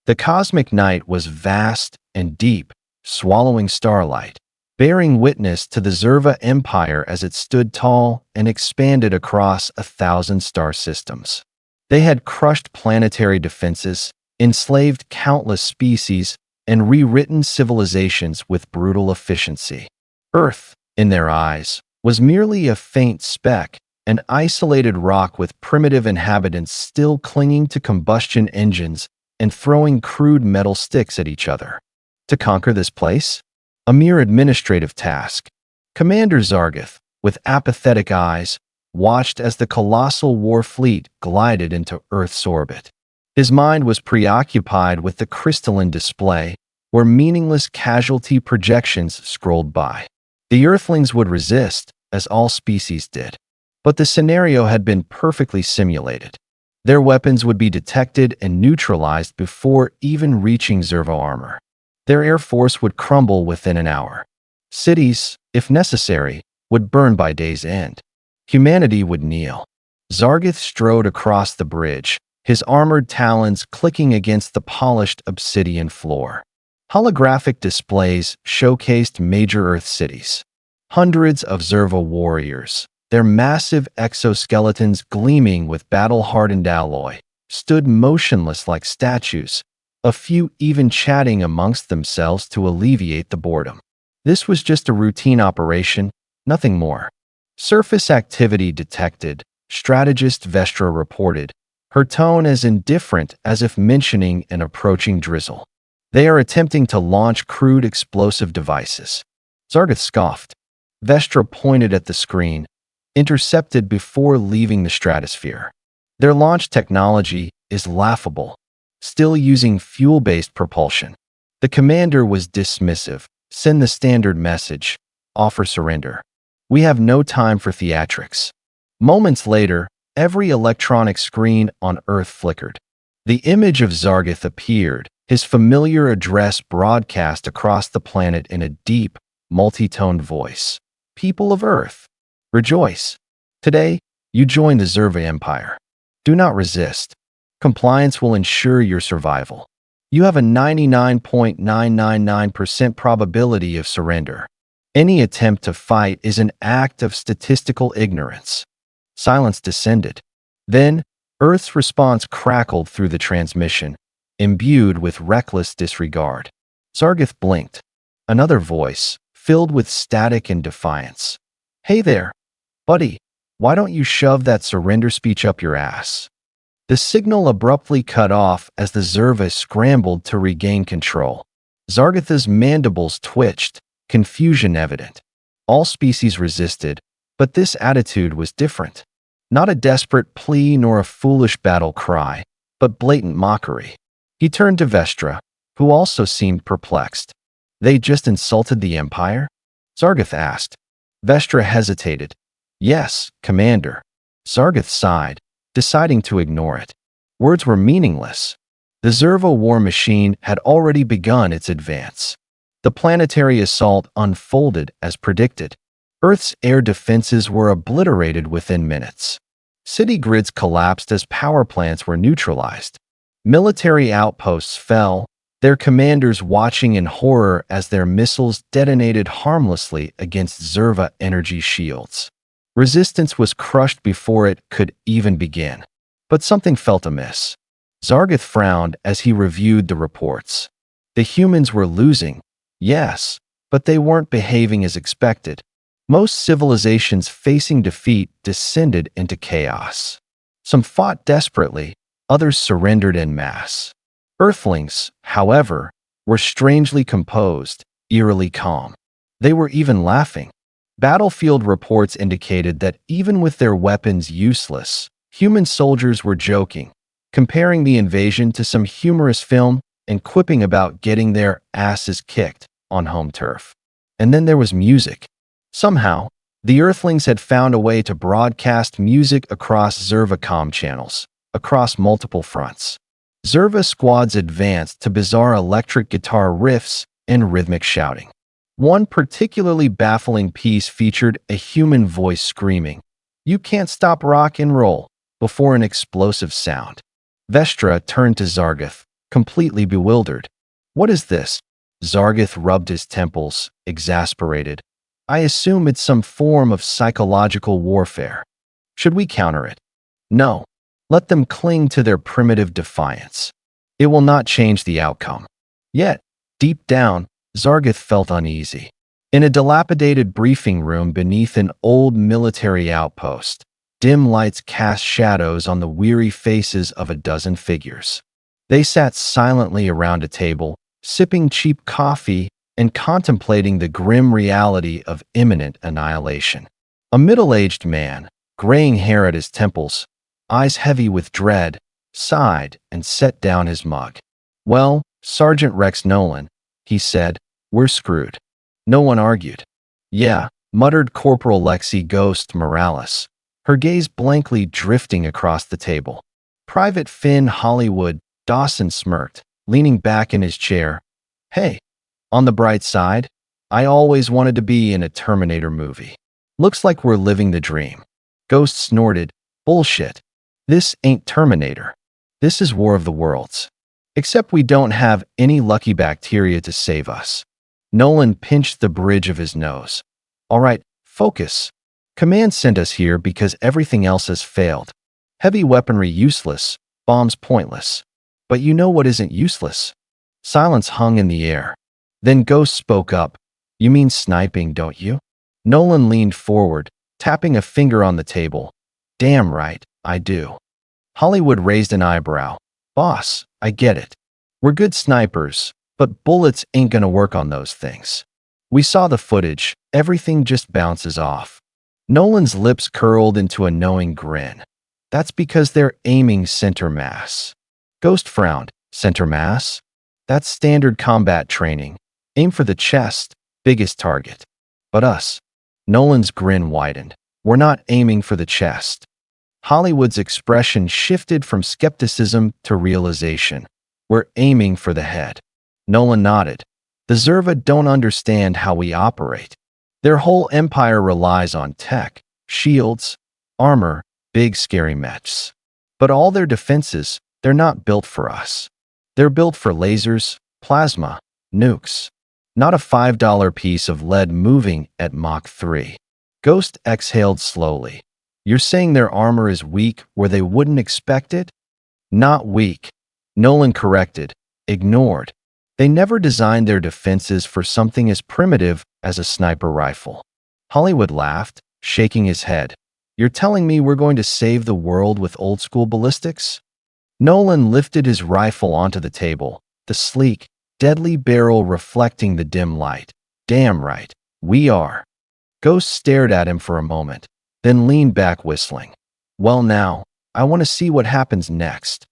The cosmic night was vast and deep, swallowing starlight, bearing witness to the Zerva Empire as it stood tall and expanded across 1,000 star systems. They had crushed planetary defenses, enslaved countless species, and rewritten civilizations with brutal efficiency. Earth, in their eyes, was merely a faint speck, an isolated rock with primitive inhabitants still clinging to combustion engines and throwing crude metal sticks at each other. To conquer this place? A mere administrative task. Commander Zargath, with apathetic eyes, watched as the colossal war fleet glided into Earth's orbit. His mind was preoccupied with the crystalline display, where meaningless casualty projections scrolled by. The Earthlings would resist, as all species did. But the scenario had been perfectly simulated. Their weapons would be detected and neutralized before even reaching Zerva armor. Their air force would crumble within an hour. Cities, if necessary, would burn by day's end. Humanity would kneel. Zargath strode across the bridge, his armored talons clicking against the polished obsidian floor. Holographic displays showcased major Earth cities. Hundreds of Zerva warriors, their massive exoskeletons gleaming with battle-hardened alloy, stood motionless like statues, a few even chatting amongst themselves to alleviate the boredom. This was just a routine operation, nothing more. Surface activity detected, strategist Vestra reported, her tone as indifferent as if mentioning an approaching drizzle. They are attempting to launch crude explosive devices. Zargath scoffed. Vestra pointed at the screen, intercepted before leaving the stratosphere. Their launch technology is laughable, still using fuel-based propulsion. The commander was dismissive. Send the standard message. Offer surrender. We have no time for theatrics. Moments later, every electronic screen on Earth flickered. The image of Zargath appeared, his familiar address broadcast across the planet in a deep, multi-toned voice. People of Earth, rejoice. Today, you join the Zerva Empire. Do not resist. Compliance will ensure your survival. You have a 99.999% probability of surrender. Any attempt to fight is an act of statistical ignorance. Silence descended. Then, Earth's response crackled through the transmission, imbued with reckless disregard. Zargath blinked. Another voice, filled with static and defiance. Hey there, buddy, why don't you shove that surrender speech up your ass? The signal abruptly cut off as the Zerva scrambled to regain control. Zargath's mandibles twitched, confusion evident. All species resisted, but this attitude was different. Not a desperate plea nor a foolish battle cry, but blatant mockery. He turned to Vestra, who also seemed perplexed. They just insulted the Empire? Zargath asked. Vestra hesitated. Yes, Commander. Zargath sighed, deciding to ignore it. Words were meaningless. The Zerva war machine had already begun its advance. The planetary assault unfolded as predicted. Earth's air defenses were obliterated within minutes. City grids collapsed as power plants were neutralized. Military outposts fell, their commanders watching in horror as their missiles detonated harmlessly against Zerva energy shields. Resistance was crushed before it could even begin. But something felt amiss. Zargath frowned as he reviewed the reports. The humans were losing, yes, but they weren't behaving as expected. Most civilizations facing defeat descended into chaos. Some fought desperately, others surrendered en masse. Earthlings, however, were strangely composed, eerily calm. They were even laughing. Battlefield reports indicated that even with their weapons useless, human soldiers were joking, comparing the invasion to some humorous film and quipping about getting their asses kicked on home turf. And then there was music. Somehow, the Earthlings had found a way to broadcast music across Zerva comm channels, across multiple fronts. Zerva squads advanced to bizarre electric guitar riffs and rhythmic shouting. One particularly baffling piece featured a human voice screaming, "You can't stop rock and roll," before an explosive sound. Vestra turned to Zargath, completely bewildered. What is this? Zargith rubbed his temples, exasperated. I assume it's some form of psychological warfare. Should we counter it? No. Let them cling to their primitive defiance. It will not change the outcome. Yet, deep down, Zargith felt uneasy. In a dilapidated briefing room beneath an old military outpost, dim lights cast shadows on the weary faces of a dozen figures. They sat silently around a table, sipping cheap coffee and contemplating the grim reality of imminent annihilation. A middle-aged man, graying hair at his temples, eyes heavy with dread, sighed and set down his mug. Well, Sergeant Rex Nolan, he said, we're screwed. No one argued. Yeah, muttered Corporal Lexi Ghost Morales, her gaze blankly drifting across the table. Private Finn Hollywood Dawson smirked, leaning back in his chair. Hey, on the bright side, I always wanted to be in a Terminator movie. Looks like we're living the dream. Ghost snorted, bullshit. This ain't Terminator. This is War of the Worlds. Except we don't have any lucky bacteria to save us. Nolan pinched the bridge of his nose. All right, focus. Command sent us here because everything else has failed. Heavy weaponry useless, bombs pointless. But you know what isn't useless? Silence hung in the air. Then Ghost spoke up. You mean sniping, don't you? Nolan leaned forward, tapping a finger on the table. Damn right, I do. Hollywood raised an eyebrow. Boss, I get it. We're good snipers, but bullets ain't gonna work on those things. We saw the footage, everything just bounces off. Nolan's lips curled into a knowing grin. That's because they're aiming center mass. Ghost frowned. Center mass? That's standard combat training. Aim for the chest, biggest target. But us. Nolan's grin widened. We're not aiming for the chest. Hollywood's expression shifted from skepticism to realization. We're aiming for the head. Nolan nodded. The Zerva don't understand how we operate. Their whole empire relies on tech, shields, armor, big scary mechs. But all their defenses, they're not built for us. They're built for lasers, plasma, nukes. Not a $5 piece of lead moving at Mach 3. Ghost exhaled slowly. You're saying their armor is weak where they wouldn't expect it? Not weak. Nolan corrected. Ignored. They never designed their defenses for something as primitive as a sniper rifle. Hollywood laughed, shaking his head. You're telling me we're going to save the world with old-school ballistics? Nolan lifted his rifle onto the table, the sleek, deadly barrel reflecting the dim light. Damn right, we are. Ghost stared at him for a moment, then leaned back whistling. Well now, I want to see what happens next.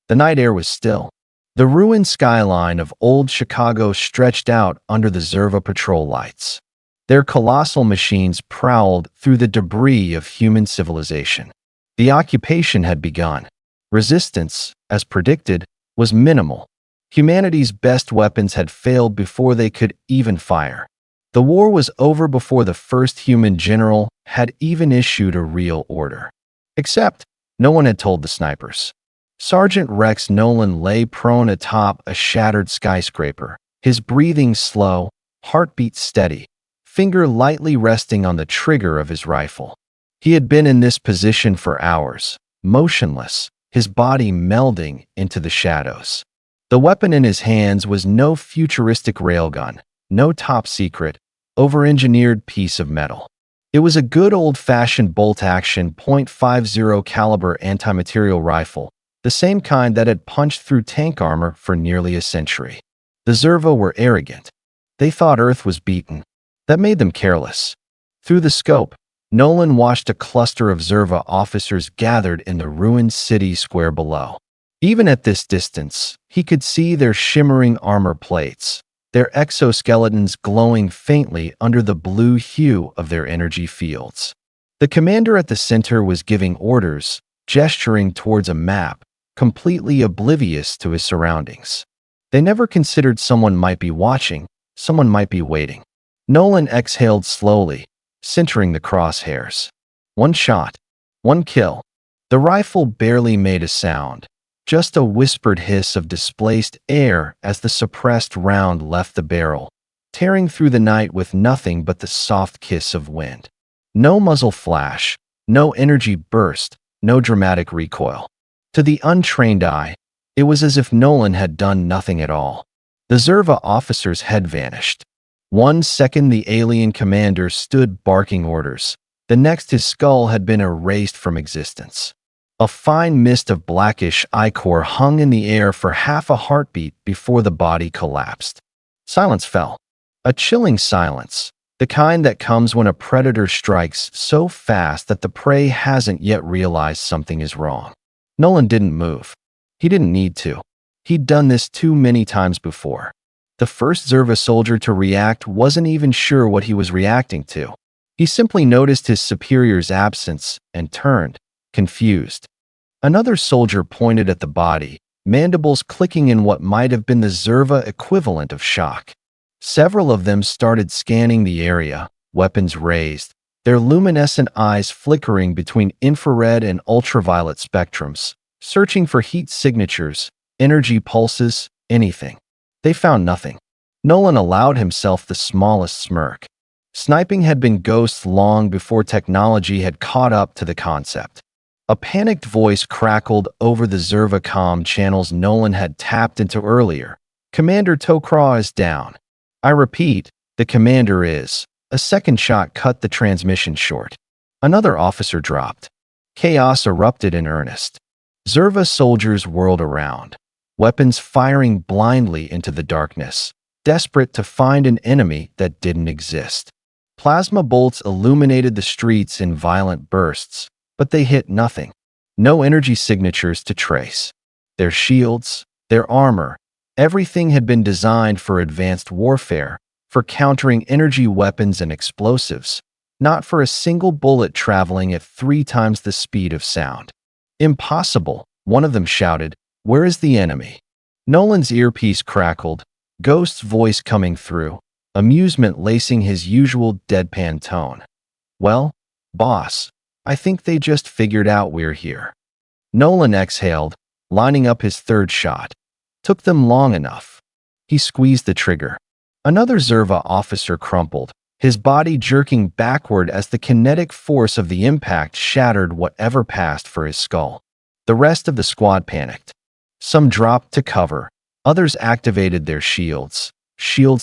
The night air was still. The ruined skyline of old Chicago stretched out under the Zerva patrol lights. Their colossal machines prowled through the debris of human civilization. The occupation had begun. Resistance, as predicted, was minimal. Humanity's best weapons had failed before they could even fire. The war was over before the first human general had even issued a real order. Except, no one had told the snipers. Sergeant Rex Nolan lay prone atop a shattered skyscraper, his breathing slow, heartbeat steady, finger lightly resting on the trigger of his rifle. He had been in this position for hours, motionless, his body melding into the shadows. The weapon in his hands was no futuristic railgun, no top-secret, over-engineered piece of metal. It was a good old-fashioned bolt-action .50 caliber anti-material rifle, the same kind that had punched through tank armor for nearly a century. The Zerva were arrogant. They thought Earth was beaten. That made them careless. Through the scope, Nolan watched a cluster of Zerva officers gathered in the ruined city square below. Even at this distance, he could see their shimmering armor plates, their exoskeletons glowing faintly under the blue hue of their energy fields. The commander at the center was giving orders, gesturing towards a map, completely oblivious to his surroundings. They never considered someone might be watching, someone might be waiting. Nolan exhaled slowly, centering the crosshairs. One shot. One kill. The rifle barely made a sound. just a whispered hiss of displaced air as the suppressed round left the barrel, tearing through the night with nothing but the soft kiss of wind. No muzzle flash, no energy burst, no dramatic recoil. To the untrained eye, it was as if Nolan had done nothing at all. The Zerva officer's head vanished. 1 second the alien commander stood barking orders. The next his skull had been erased from existence. A fine mist of blackish ichor hung in the air for half a heartbeat before the body collapsed. Silence fell. A chilling silence, the kind that comes when a predator strikes so fast that the prey hasn't yet realized something is wrong. Nolan didn't move. He didn't need to. He'd done this too many times before. The first Zerva soldier to react wasn't even sure what he was reacting to. He simply noticed his superior's absence and turned, confused. Another soldier pointed at the body, mandibles clicking in what might have been the Zerva equivalent of shock. Several of them started scanning the area, weapons raised, their luminescent eyes flickering between infrared and ultraviolet spectrums, searching for heat signatures, energy pulses, anything. They found nothing. Nolan allowed himself the smallest smirk. Sniping had been ghosts long before technology had caught up to the concept. A panicked voice crackled over the Zerva comm channels Nolan had tapped into earlier. Commander Tok'ra is down. I repeat, the commander is. A second shot cut the transmission short. Another officer dropped. Chaos erupted in earnest. Zerva soldiers whirled around, weapons firing blindly into the darkness, desperate to find an enemy that didn't exist. Plasma bolts illuminated the streets in violent bursts, but they hit nothing. No energy signatures to trace. Their shields, their armor, everything had been designed for advanced warfare, for countering energy weapons and explosives, not for a single bullet traveling at 3 times the speed of sound. Impossible, one of them shouted. Where is the enemy? Nolan's earpiece crackled, Ghost's voice coming through, amusement lacing his usual deadpan tone. Well, boss, I think they just figured out we're here. Nolan exhaled, lining up his third shot. Took them long enough. He squeezed the trigger. Another Zerva officer crumpled, his body jerking backward as the kinetic force of the impact shattered whatever passed for his skull. The rest of the squad panicked. Some dropped to cover, others activated their shields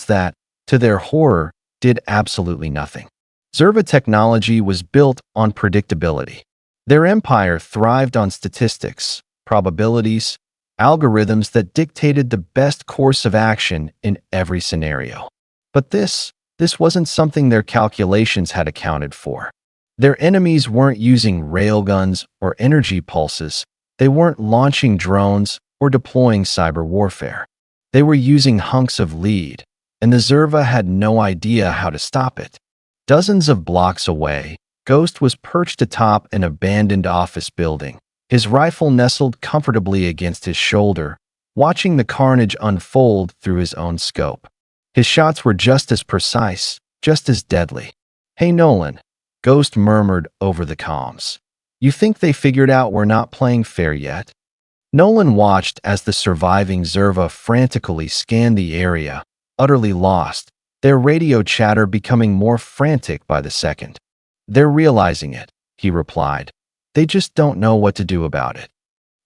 that, to their horror, did absolutely nothing. Zerva technology was built on predictability. Their empire thrived on statistics, probabilities, algorithms that dictated the best course of action in every scenario. But this wasn't something their calculations had accounted for. Their enemies weren't using railguns or energy pulses. They weren't launching drones or deploying cyber warfare. They were using hunks of lead, and the Zerva had no idea how to stop it. Dozens of blocks away, Ghost was perched atop an abandoned office building, his rifle nestled comfortably against his shoulder, watching the carnage unfold through his own scope. His shots were just as precise, just as deadly. Hey Nolan, Ghost murmured over the comms. You think they figured out we're not playing fair yet? Nolan watched as the surviving Zerva frantically scanned the area, utterly lost, their radio chatter becoming more frantic by the second. They're realizing it, he replied. They just don't know what to do about it.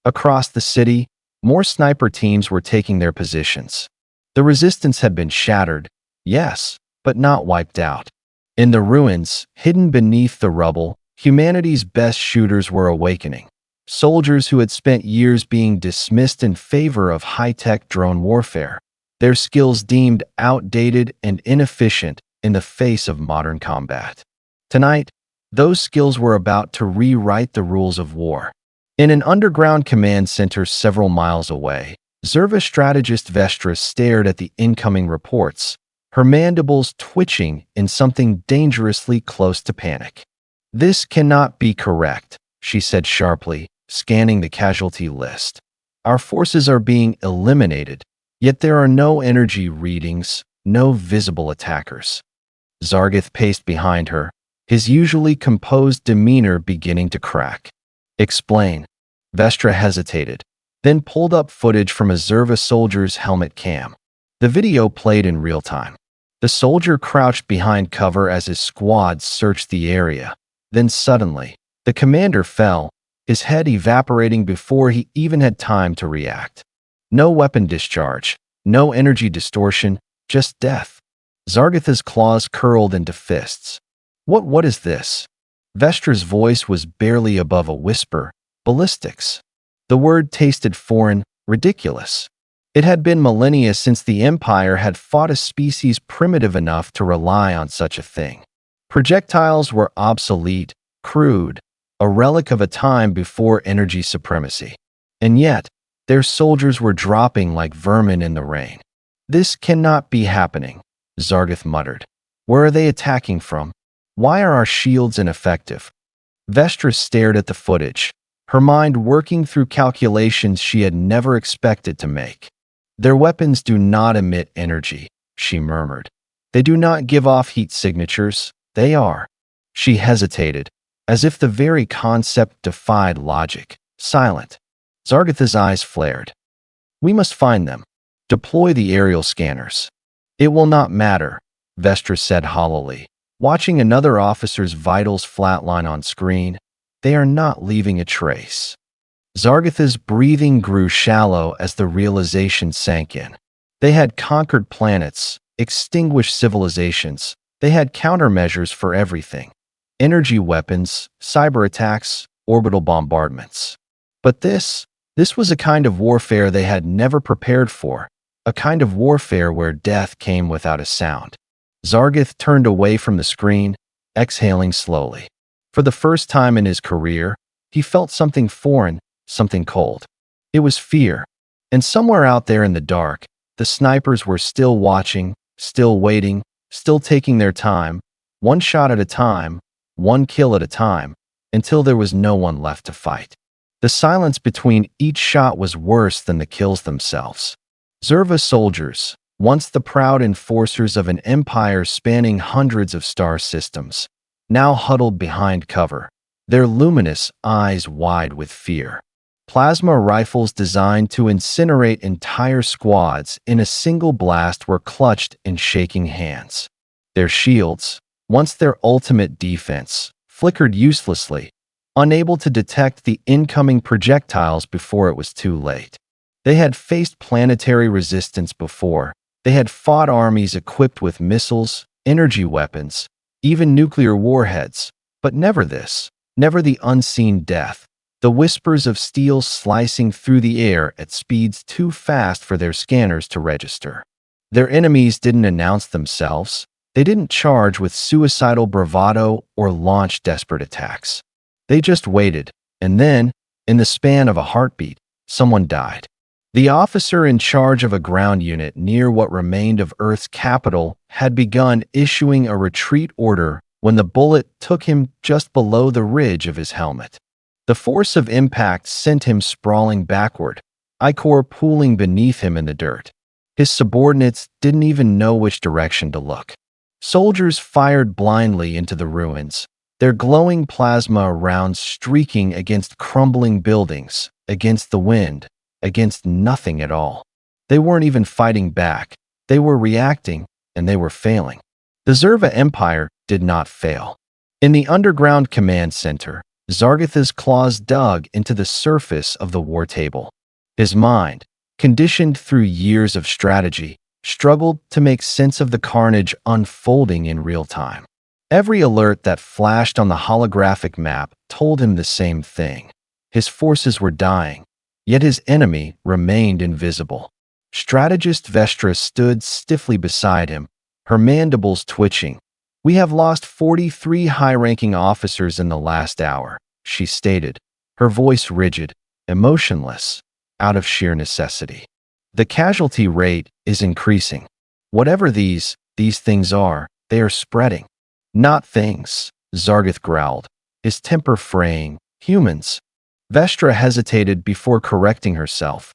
Across the city, more sniper teams were taking their positions. The resistance had been shattered, yes, but not wiped out. In the ruins, hidden beneath the rubble, humanity's best shooters were awakening. Soldiers who had spent years being dismissed in favor of high-tech drone warfare, their skills deemed outdated and inefficient in the face of modern combat. Tonight, those skills were about to rewrite the rules of war. In an underground command center several miles away, Zerva strategist Vestra stared at the incoming reports, her mandibles twitching in something dangerously close to panic. This cannot be correct, she said sharply, scanning the casualty list. Our forces are being eliminated, yet there are no energy readings, no visible attackers. Zargith paced behind her, his usually composed demeanor beginning to crack. Explain. Vestra hesitated. then pulled up footage from a Zerva soldier's helmet cam. The video played in real time. The soldier crouched behind cover as his squad searched the area. Then suddenly, the commander fell, his head evaporating before he even had time to react. No weapon discharge, no energy distortion, just death. Zargatha's claws curled into fists. What is this? Vestra's voice was barely above a whisper. Ballistics. The word tasted foreign, ridiculous. It had been millennia since the Empire had fought a species primitive enough to rely on such a thing. Projectiles were obsolete, crude, a relic of a time before energy supremacy. And yet, their soldiers were dropping like vermin in the rain. This cannot be happening, Zargath muttered. Where are they attacking from? Why are our shields ineffective? Vestra stared at the footage, her mind working through calculations she had never expected to make. Their weapons do not emit energy, she murmured. They do not give off heat signatures, they are. She hesitated, as if the very concept defied logic. Silent. Zargatha's eyes flared. We must find them. Deploy the aerial scanners. It will not matter, Vestra said hollowly, watching another officer's vitals flatline on screen. They are not leaving a trace. Zargatha's breathing grew shallow as the realization sank in. They had conquered planets, extinguished civilizations. They had countermeasures for everything. Energy weapons, cyber attacks, orbital bombardments. But this was a kind of warfare they had never prepared for, a kind of warfare where death came without a sound. Zargath turned away from the screen, exhaling slowly. For the first time in his career, he felt something foreign, something cold. It was fear. And somewhere out there in the dark, the snipers were still watching, still waiting, still taking their time, one shot at a time, one kill at a time, until there was no one left to fight. The silence between each shot was worse than the kills themselves. Zerva soldiers, once the proud enforcers of an empire spanning hundreds of star systems, now huddled behind cover, their luminous eyes wide with fear. Plasma rifles designed to incinerate entire squads in a single blast were clutched in shaking hands. Their shields, once their ultimate defense, flickered uselessly, unable to detect the incoming projectiles before it was too late. They had faced planetary resistance before. They had fought armies equipped with missiles, energy weapons, even nuclear warheads, but never this, never the unseen death, the whispers of steel slicing through the air at speeds too fast for their scanners to register. Their enemies didn't announce themselves. They didn't charge with suicidal bravado or launch desperate attacks. They just waited, and then, in the span of a heartbeat, someone died. The officer in charge of a ground unit near what remained of Earth's capital had begun issuing a retreat order when the bullet took him just below the ridge of his helmet. The force of impact sent him sprawling backward, ichor pooling beneath him in the dirt. His subordinates didn't even know which direction to look. Soldiers fired blindly into the ruins, their glowing plasma rounds streaking against crumbling buildings, against the wind, against nothing at all. They weren't even fighting back. They were reacting, and they were failing. The Zerva Empire did not fail. In the underground command center, Zargatha's claws dug into the surface of the war table. His mind, conditioned through years of strategy, struggled to make sense of the carnage unfolding in real time. Every alert that flashed on the holographic map told him the same thing. His forces were dying, yet his enemy remained invisible. Strategist Vestra stood stiffly beside him, her mandibles twitching. "We have lost 43 high-ranking officers in the last hour," she stated, her voice rigid, emotionless, out of sheer necessity. "The casualty rate is increasing. Whatever these things are, they are spreading." "Not things," Zargath growled, his temper fraying. "Humans." Vestra hesitated before correcting herself.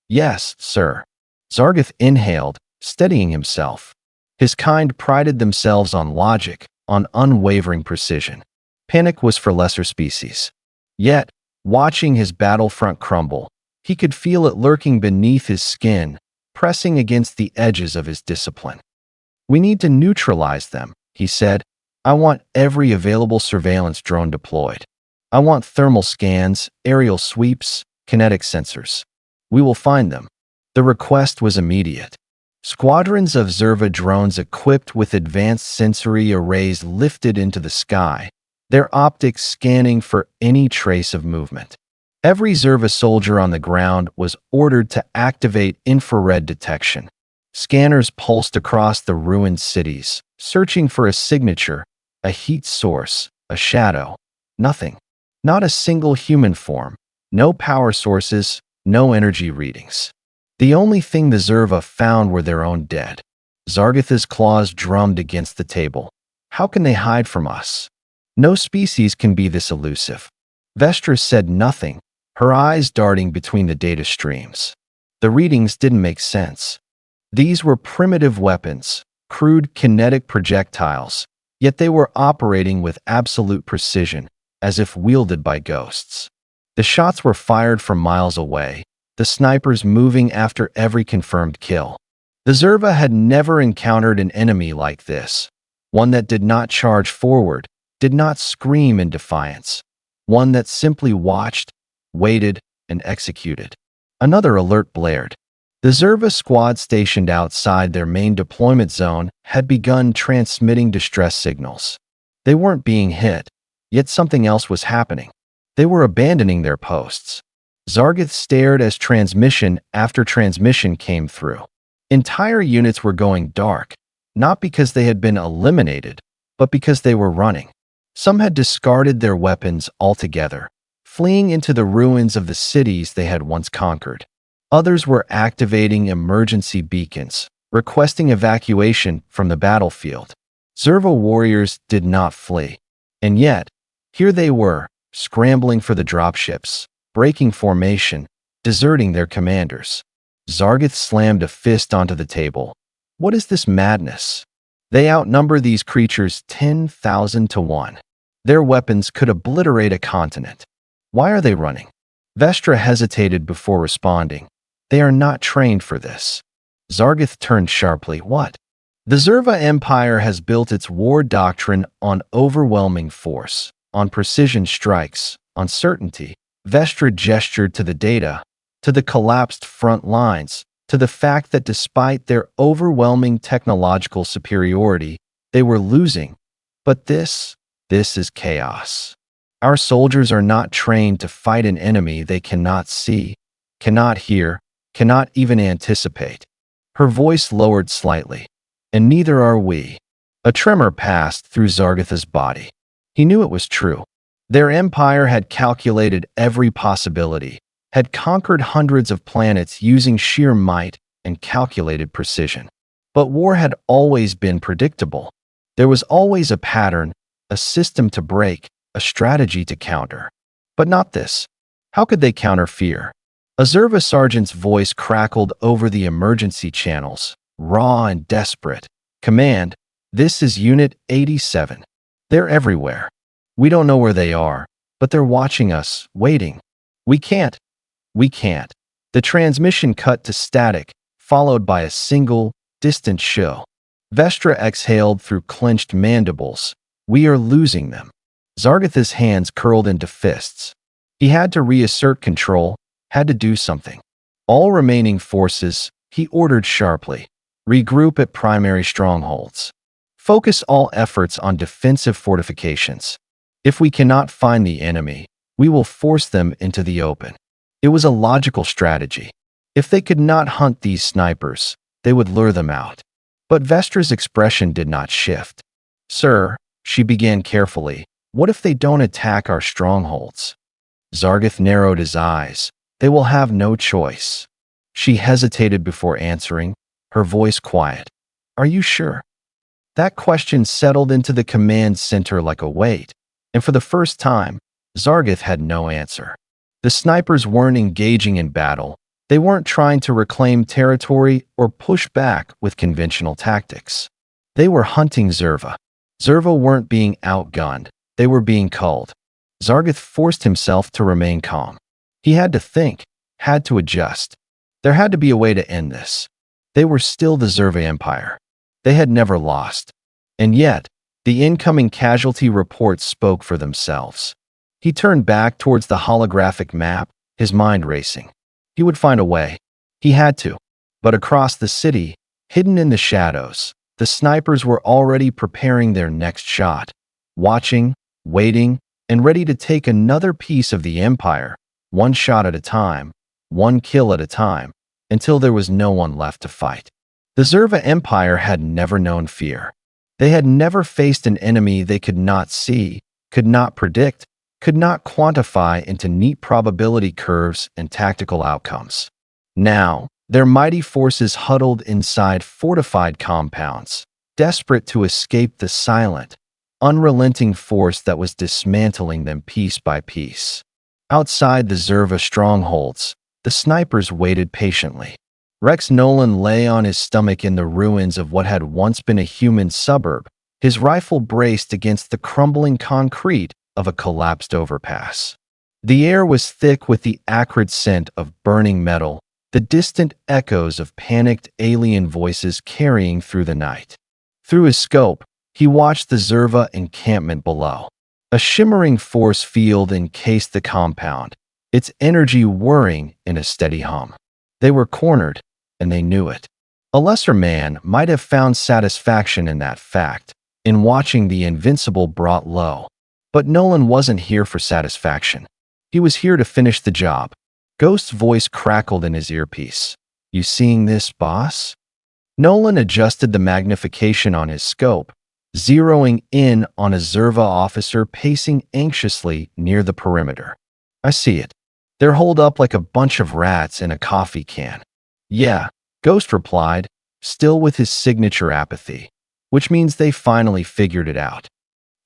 "Yes, sir." Zargath inhaled, steadying himself. His kind prided themselves on logic, on unwavering precision. Panic was for lesser species. Yet, watching his battlefront crumble, He could feel it lurking beneath his skin, pressing against the edges of his discipline. "We need to neutralize them," he said. "I want every available surveillance drone deployed. I want thermal scans, aerial sweeps, kinetic sensors. We will find them." The request was immediate. Squadrons of Zerva drones equipped with advanced sensory arrays lifted into the sky, their optics scanning for any trace of movement. Every Zerva soldier on the ground was ordered to activate infrared detection. Scanners pulsed across the ruined cities, searching for a signature, a heat source, a shadow. Nothing. Not a single human form. No power sources, no energy readings. The only thing the Zerva found were their own dead. Zargith's claws drummed against the table. "How can they hide from us? No species can be this elusive." Vestra said nothing, her eyes darting between the data streams. The readings didn't make sense. These were primitive weapons, crude kinetic projectiles, yet they were operating with absolute precision, as if wielded by ghosts. The shots were fired from miles away, the snipers moving after every confirmed kill. The Zerva had never encountered an enemy like this, one that did not charge forward, did not scream in defiance, one that simply watched, waited, and executed. Another alert blared. The Zerva squad stationed outside their main deployment zone had begun transmitting distress signals. They weren't being hit, yet something else was happening. They were abandoning their posts. Zargith stared as transmission after transmission came through. Entire units were going dark, not because they had been eliminated, but because they were running. Some had discarded their weapons altogether, fleeing into the ruins of the cities they had once conquered. Others were activating emergency beacons, requesting evacuation from the battlefield. Zerva warriors did not flee. And yet, here they were, scrambling for the dropships, breaking formation, deserting their commanders. Zargith slammed a fist onto the table. "What is this madness? They outnumber these creatures 10,000 to 1. Their weapons could obliterate a continent. Why are they running?" Vestra hesitated before responding. "They are not trained for this." Zargith turned sharply. "What?" "The Zerva Empire has built its war doctrine on overwhelming force, on precision strikes, on certainty." Vestra gestured to the data, to the collapsed front lines, to the fact that despite their overwhelming technological superiority, they were losing. "But this is chaos. Our soldiers are not trained to fight an enemy they cannot see, cannot hear, cannot even anticipate." Her voice lowered slightly. "And neither are we." A tremor passed through Zargith's body. He knew it was true. Their empire had calculated every possibility, had conquered hundreds of planets using sheer might and calculated precision. But war had always been predictable. There was always a pattern, a system to break, a strategy to counter. But not this. How could they counter fear? A Zerva sergeant's voice crackled over the emergency channels, raw and desperate. "Command, this is Unit 87. They're everywhere. We don't know where they are, but they're watching us, waiting. We can't. The transmission cut to static, followed by a single, distant show. Vestra exhaled through clenched mandibles. "We are losing them." Zargith's hands curled into fists. He had to reassert control, had to do something. "All remaining forces," he ordered sharply, "regroup at primary strongholds. Focus all efforts on defensive fortifications. If we cannot find the enemy, we will force them into the open." It was a logical strategy. If they could not hunt these snipers, they would lure them out. But Vestra's expression did not shift. "Sir," she began carefully, "what if they don't attack our strongholds?" Zargith narrowed his eyes. "They will have no choice." She hesitated before answering, her voice quiet. "Are you sure?" That question settled into the command center like a weight, and for the first time, Zargith had no answer. The snipers weren't engaging in battle. They weren't trying to reclaim territory or push back with conventional tactics. They were hunting Zerva. Zerva weren't being outgunned. They were being culled. Zargith forced himself to remain calm. He had to think. had to adjust. There had to be a way to end this. They were still the Zerva Empire. They had never lost. And yet, the incoming casualty reports spoke for themselves. He turned back towards the holographic map, his mind racing. He would find a way. He had to. But across the city, hidden in the shadows, the snipers were already preparing their next shot, watching, waiting, and ready to take another piece of the empire, one shot at a time, one kill at a time, until there was no one left to fight. The Zerva Empire had never known fear. They had never faced an enemy they could not see, could not predict, could not quantify into neat probability curves and tactical outcomes. Now, their mighty forces huddled inside fortified compounds, desperate to escape the silent, unrelenting force that was dismantling them piece by piece. Outside the Zerva strongholds, the snipers waited patiently. Rex Nolan lay on his stomach in the ruins of what had once been a human suburb, his rifle braced against the crumbling concrete of a collapsed overpass. The air was thick with the acrid scent of burning metal, the distant echoes of panicked alien voices carrying through the night. Through his scope, he watched the Zerva encampment below. A shimmering force field encased the compound, its energy whirring in a steady hum. They were cornered, and they knew it. A lesser man might have found satisfaction in that fact, in watching the invincible brought low. But Nolan wasn't here for satisfaction. He was here to finish the job. Ghost's voice crackled in his earpiece. "You seeing this, boss?" Nolan adjusted the magnification on his scope, zeroing in on a Zerva officer pacing anxiously near the perimeter. "I see it. They're holed up like a bunch of rats in a coffee can." "Yeah," Ghost replied, still with his signature apathy, "which means they finally figured it out."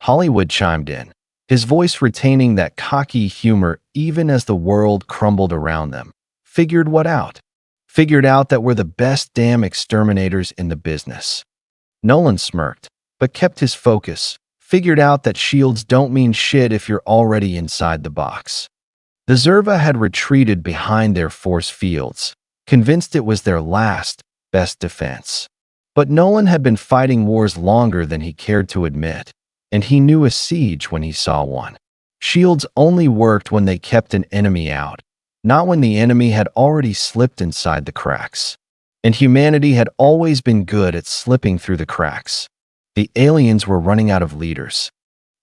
Hollywood chimed in, his voice retaining that cocky humor even as the world crumbled around them. "Figured what out?" "Figured out that we're the best damn exterminators in the business." Nolan smirked, but kept his focus. "Figured out that shields don't mean shit if you're already inside the box." The Zerva had retreated behind their force fields, convinced it was their last, best defense. But Nolan had been fighting wars longer than he cared to admit, and he knew a siege when he saw one. Shields only worked when they kept an enemy out, not when the enemy had already slipped inside the cracks. And humanity had always been good at slipping through the cracks. The aliens were running out of leaders.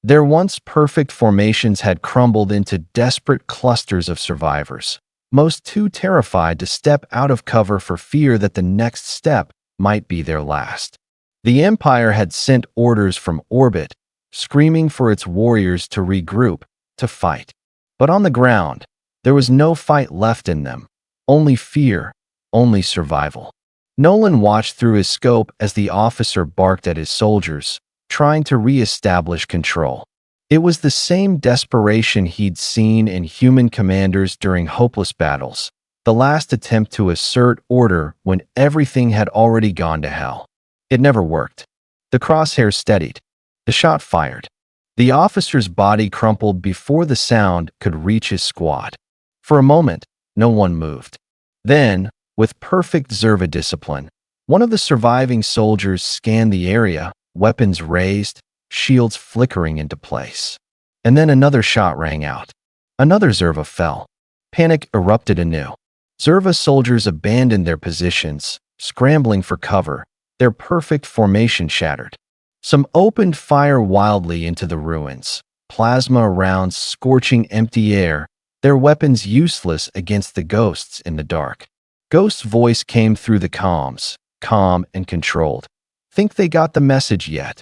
Their once perfect formations had crumbled into desperate clusters of survivors, most too terrified to step out of cover for fear that the next step might be their last. The Empire had sent orders from orbit, screaming for its warriors to regroup, to fight. But on the ground, there was no fight left in them, only fear, only survival. Nolan watched through his scope as the officer barked at his soldiers, trying to re-establish control. It was the same desperation he'd seen in human commanders during hopeless battles, the last attempt to assert order when everything had already gone to hell. It never worked. The crosshairs steadied. The shot fired. The officer's body crumpled before the sound could reach his squad. For a moment, no one moved. Then, with perfect Zerva discipline, one of the surviving soldiers scanned the area, weapons raised, shields flickering into place. And then another shot rang out. Another Zerva fell. Panic erupted anew. Zerva soldiers abandoned their positions, scrambling for cover, their perfect formation shattered. Some opened fire wildly into the ruins, plasma rounds scorching empty air, their weapons useless against the ghosts in the dark. Ghost's voice came through the comms, calm and controlled. "Think they got the message yet?"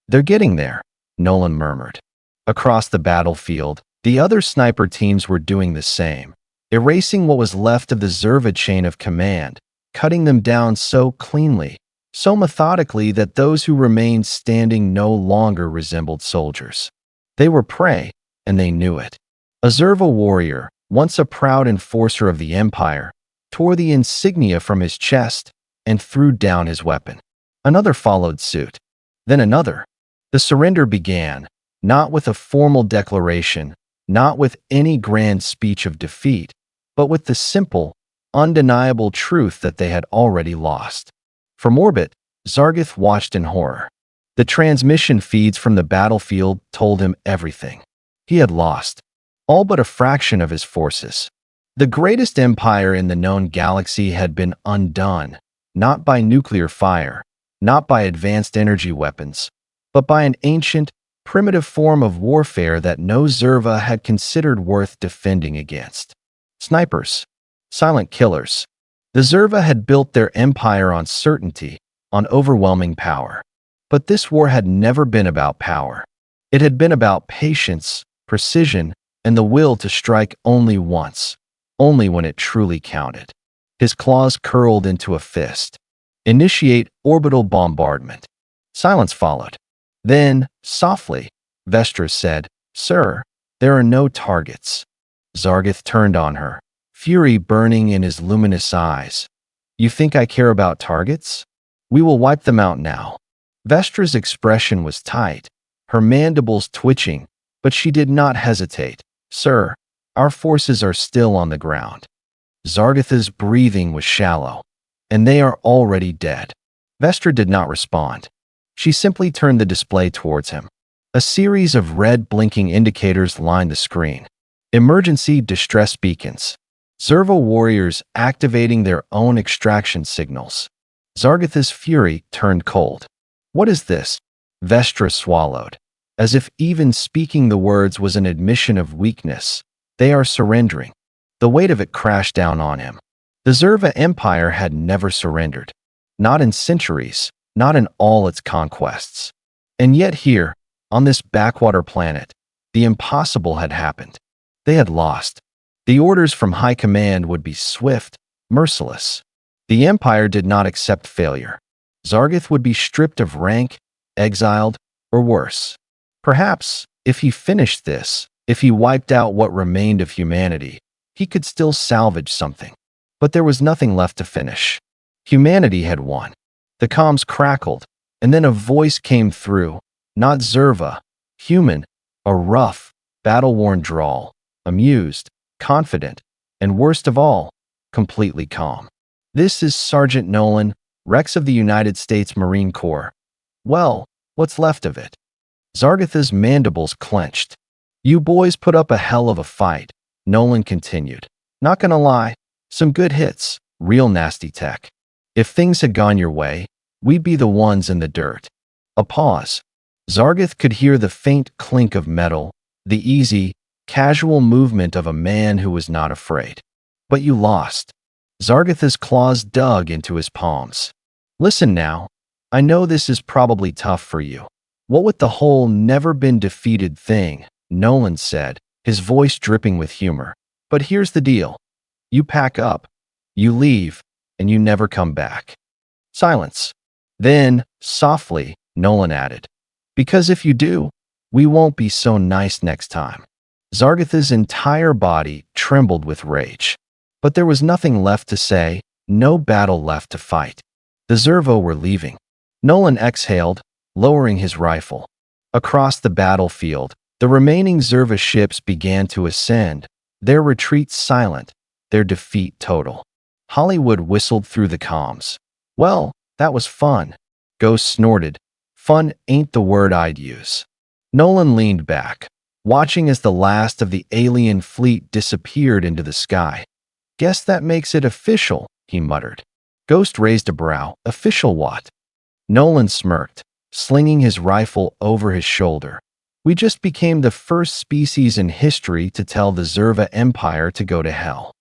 "They're getting there," Nolan murmured. Across the battlefield, the other sniper teams were doing the same, erasing what was left of the Zerva chain of command, cutting them down so cleanly, so methodically that those who remained standing no longer resembled soldiers. They were prey, and they knew it. A Zerva warrior, once a proud enforcer of the Empire, tore the insignia from his chest and threw down his weapon. Another followed suit. Then another. The surrender began, not with a formal declaration, not with any grand speech of defeat, but with the simple, undeniable truth that they had already lost. From orbit, Zargith watched in horror. The transmission feeds from the battlefield told him everything. He had lost all but a fraction of his forces. The greatest empire in the known galaxy had been undone, not by nuclear fire, not by advanced energy weapons, but by an ancient, primitive form of warfare that no Zerva had considered worth defending against. Snipers. Silent killers. The Zerva had built their empire on certainty, on overwhelming power. But this war had never been about power. It had been about patience, precision, and the will to strike only once, only when it truly counted. His claws curled into a fist. Initiate orbital bombardment. Silence followed. Then, softly, Vestra said, "Sir, there are no targets." Zargith turned on her, fury burning in his luminous eyes. "You think I care about targets? We will wipe them out now." Vestra's expression was tight, her mandibles twitching, but she did not hesitate. "Sir, our forces are still on the ground." Zargith's breathing was shallow. "And they are already dead." Vestra did not respond. She simply turned the display towards him. A series of red blinking indicators lined the screen. Emergency distress beacons. Zerva warriors activating their own extraction signals. Zargith's fury turned cold. "What is this?" Vestra swallowed, as if even speaking the words was an admission of weakness. "They are surrendering." The weight of it crashed down on him. The Zerva Empire had never surrendered. Not in centuries, not in all its conquests. And yet here, on this backwater planet, the impossible had happened. They had lost. The orders from high command would be swift, merciless. The Empire did not accept failure. Zargith would be stripped of rank, exiled, or worse. Perhaps, if he finished this, if he wiped out what remained of humanity, he could still salvage something. But there was nothing left to finish. Humanity had won. The comms crackled, and then a voice came through, not Zerva, human, a rough, battle-worn drawl, amused, confident, and worst of all, completely calm. "This is Sergeant Nolan, Rex of the United States Marine Corps. Well, what's left of it?" Zargith's mandibles clenched. "You boys put up a hell of a fight," Nolan continued. "Not gonna lie, some good hits, real nasty tech. If things had gone your way, we'd be the ones in the dirt." A pause. Zargith could hear the faint clink of metal, the easy, casual movement of a man who was not afraid. "But you lost." Zargith's claws dug into his palms. "Listen now, I know this is probably tough for you. What with the whole never-been-defeated thing," Nolan said, his voice dripping with humor. "But here's the deal. You pack up, you leave, and you never come back." Silence. Then, softly, Nolan added, "Because if you do, we won't be so nice next time." Zargith's entire body trembled with rage. But there was nothing left to say, no battle left to fight. The Zerva were leaving. Nolan exhaled, lowering his rifle. Across the battlefield, the remaining Zerva ships began to ascend, their retreat silent, their defeat total. Hollywood whistled through the comms. "Well, that was fun." Ghost snorted. "Fun ain't the word I'd use." Nolan leaned back, watching as the last of the alien fleet disappeared into the sky. "Guess that makes it official," he muttered. Ghost raised a brow. "Official what?" Nolan smirked, slinging his rifle over his shoulder. "We just became the first species in history to tell the Zerva Empire to go to hell."